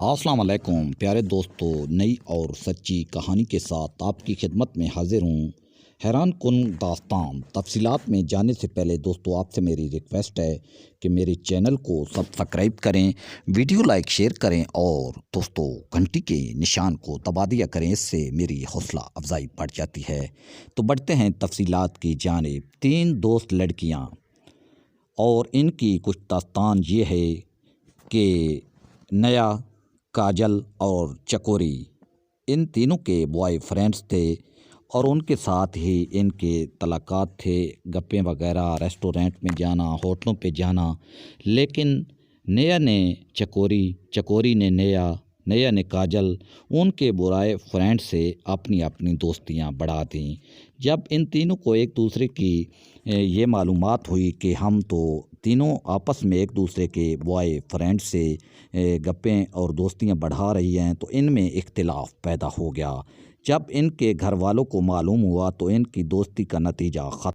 السلام علیکم پیارے دوستو، نئی اور سچی کہانی کے ساتھ آپ کی خدمت میں حاضر ہوں۔ حیران کن داستان تفصیلات میں جانے سے پہلے دوستو آپ سے میری ریکویسٹ ہے کہ میرے چینل کو سبسکرائب کریں، ویڈیو لائک شیئر کریں اور دوستو گھنٹی کے نشان کو دبا دیا کریں، اس سے میری حوصلہ افزائی بڑھ جاتی ہے۔ تو بڑھتے ہیں تفصیلات کی جانب۔ 3 دوست لڑکیاں اور ان کی کچھ داستان یہ ہے کہ نیا، کاجل اور چکوری ان تینوں کے بوائے فرینڈس تھے اور ان کے ساتھ ہی ان کے تعلقات تھے، گپیں وغیرہ، ریسٹورنٹ میں جانا، ہوٹلوں پہ جانا۔ لیکن نیا نے چکوری نے نیا نے کاجل ان کے برائے فرینڈ سے اپنی دوستیاں بڑھا دیں۔ جب ان تینوں کو ایک دوسرے کی یہ معلومات ہوئی کہ ہم تو تینوں آپس میں ایک دوسرے کے بوائے فرینڈ سے گپیں اور دوستیاں بڑھا رہی ہیں، تو ان میں اختلاف پیدا ہو گیا۔ جب ان کے گھر والوں کو معلوم ہوا تو ان کی دوستی کا نتیجہ ختم